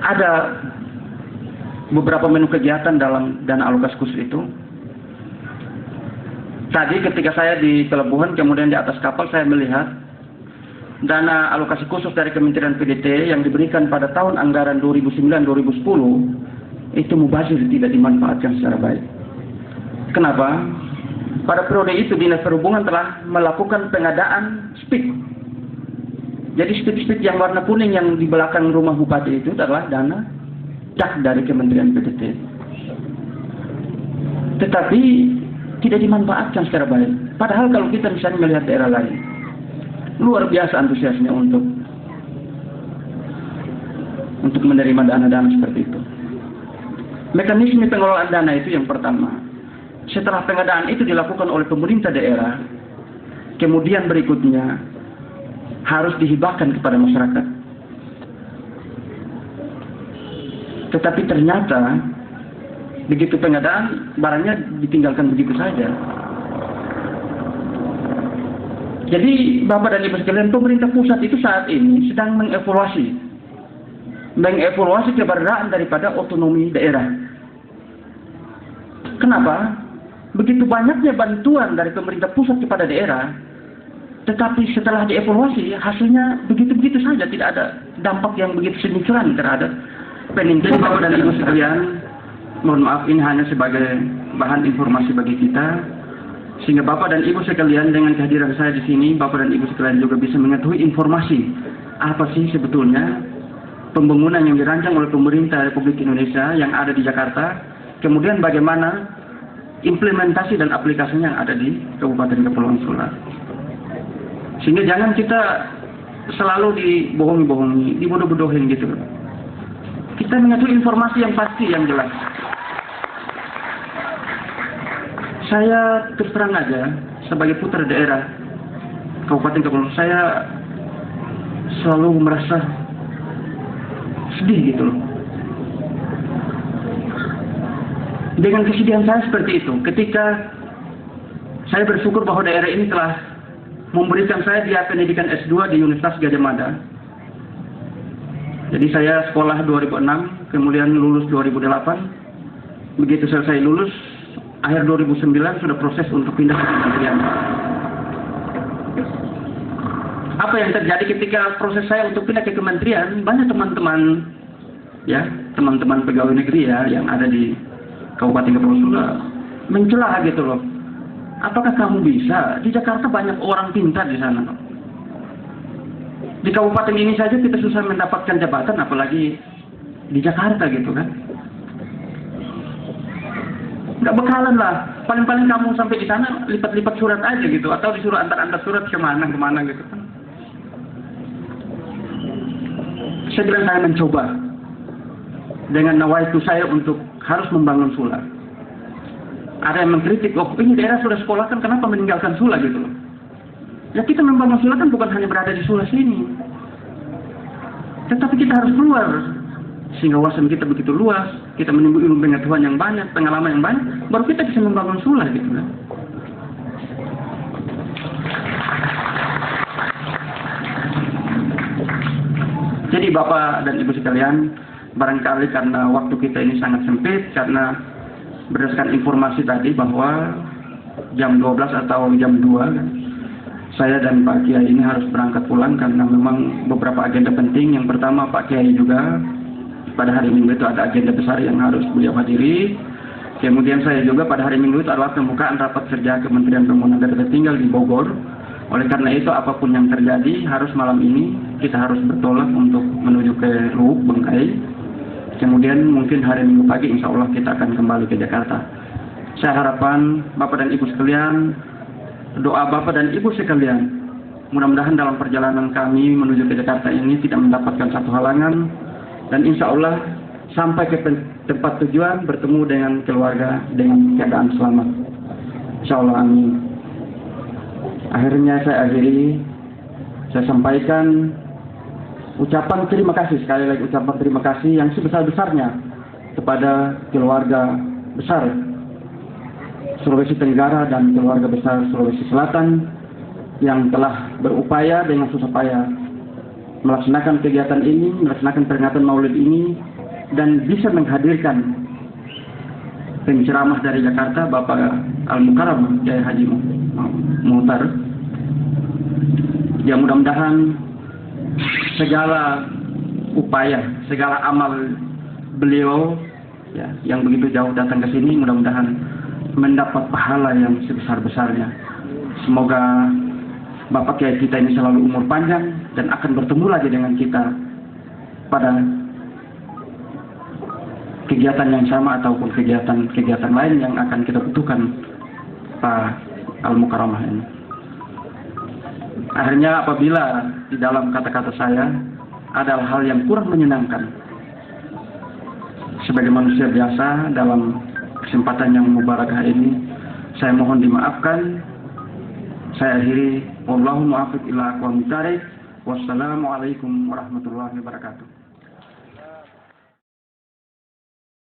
ada beberapa menu kegiatan dalam dana alokasi khusus itu. Tadi ketika saya di pelabuhan, kemudian di atas kapal, saya melihat dana alokasi khusus dari Kementerian PDT yang diberikan pada tahun anggaran 2009-2010 itu mubazir, tidak dimanfaatkan secara baik. Kenapa? Pada periode itu Dinas Perhubungan telah melakukan pengadaan speed. Jadi speed yang warna kuning yang di belakang rumah bupati itu adalah dana dak dari Kementerian PDT. Tetapi tidak dimanfaatkan secara baik. Padahal kalau kita misalnya melihat daerah lain, luar biasa antusiasnya untuk menerima dana-dana seperti itu. Mekanisme pengelolaan dana itu yang pertama. Setelah pengadaan itu dilakukan oleh pemerintah daerah, kemudian berikutnya harus dihibahkan kepada masyarakat. Tetapi ternyata begitu pengadaan, barangnya ditinggalkan begitu saja. Jadi Bapak dan Ibu sekalian, pemerintah pusat itu saat ini sedang mengevaluasi keberadaan daripada otonomi daerah. Kenapa? Begitu banyaknya bantuan dari pemerintah pusat kepada daerah, tetapi setelah dievaluasi hasilnya begitu-begitu saja, tidak ada dampak yang begitu signifikan terhadap peningkatan. Bapak dan Ibu sekalian, mohon maaf, ini hanya sebagai bahan informasi bagi kita, sehingga Bapak dan Ibu sekalian dengan kehadiran saya di sini, Bapak dan Ibu sekalian juga bisa mengetahui informasi apa sih sebetulnya pembangunan yang dirancang oleh pemerintah Republik Indonesia yang ada di Jakarta, kemudian bagaimana implementasi dan aplikasinya yang ada di Kabupaten Kepulauan Sula. Sehingga jangan kita selalu dibohongi-bohongi, dibodoh-bodohin gitu. Kita mengetahui informasi yang pasti, yang jelas. Saya terus terang aja, sebagai putra daerah Kabupaten Kepulauan, saya selalu merasa sedih gitu loh. Dengan kesedihan saya seperti itu, ketika saya bersyukur bahwa daerah ini telah memberikan saya dia pendidikan S2 di Universitas Gadjah Mada. Jadi saya sekolah 2006, kemudian lulus 2008. Begitu selesai lulus, akhir 2009 sudah proses untuk pindah ke kementerian. Apa yang terjadi ketika proses saya untuk pindah ke kementerian? Banyak teman-teman, ya, teman-teman pegawai negeri ya, yang ada di Kabupaten Kepulauan Sula mencela gitu loh. Apakah kamu bisa? Di Jakarta banyak orang pintar di sana. Di kabupaten ini saja kita susah mendapatkan jabatan, apalagi di Jakarta gitu kan. Nggak bekalan lah. Paling-paling kamu sampai di sana lipat-lipat surat aja gitu, atau disuruh antar-antar surat kemana gitu kan. Saya bilang saya mencoba dengan nawaitu saya untuk harus membangun Sula. Ada yang mengkritik, oh ini daerah sudah sekolah kan, kenapa meninggalkan Sula gitu loh. Ya kita membangun Sula kan bukan hanya berada di Sula sini, tetapi kita harus keluar, sehingga wawasan kita begitu luas, kita menimba ilmu pengetahuan yang banyak, pengalaman yang banyak, baru kita bisa membangun Sula gitu kan. Jadi Bapak dan Ibu sekalian, barangkali karena waktu kita ini sangat sempit, karena berdasarkan informasi tadi bahwa jam 12 atau jam 2 saya dan Pak Kiai ini harus berangkat pulang karena memang beberapa agenda penting. Yang pertama, Pak Kiai juga pada hari Minggu itu ada agenda besar yang harus beliau hadiri. Kemudian saya juga pada hari Minggu itu adalah pembukaan rapat kerja Kementerian Pembangunan Daerah Tertinggal di Bogor. Oleh karena itu apapun yang terjadi harus malam ini kita harus bertolak untuk menuju ke Luwuk, Bengkai. Kemudian mungkin hari Minggu pagi insya Allah kita akan kembali ke Jakarta. Saya harapkan Bapak dan Ibu sekalian, doa Bapak dan Ibu sekalian, mudah-mudahan dalam perjalanan kami menuju ke Jakarta ini tidak mendapatkan satu halangan, dan insya Allah sampai ke tempat tujuan bertemu dengan keluarga dengan keadaan selamat. Insya Allah, amin. Akhirnya saya akhiri, saya sampaikan ucapan terima kasih, sekali lagi ucapan terima kasih yang sebesar-besarnya kepada keluarga besar Sulawesi Tenggara dan keluarga besar Sulawesi Selatan yang telah berupaya dengan susah payah melaksanakan kegiatan ini, melaksanakan peringatan Maulid ini dan bisa menghadirkan penceramah dari Jakarta, Bapak Al-Mukarram Kiai Haji Muhtar. Ya, mudah-mudahan segala upaya, segala amal beliau ya, yang begitu jauh datang ke sini, mudah-mudahan mendapat pahala yang sebesar-besarnya. Semoga Bapak Kiai kita ini selalu umur panjang dan akan bertemu lagi dengan kita pada kegiatan yang sama ataupun kegiatan lain yang akan kita butuhkan Pak Al-Mukarramah ini. Akhirnya apabila di dalam kata-kata saya ada hal yang kurang menyenangkan sebagai manusia biasa dalam kesempatan yang mubarakah ini, saya mohon dimaafkan. Saya akhiri, wallahu muwaffiq ila aqwamit thariq. Wassalamualaikum warahmatullahi wabarakatuh.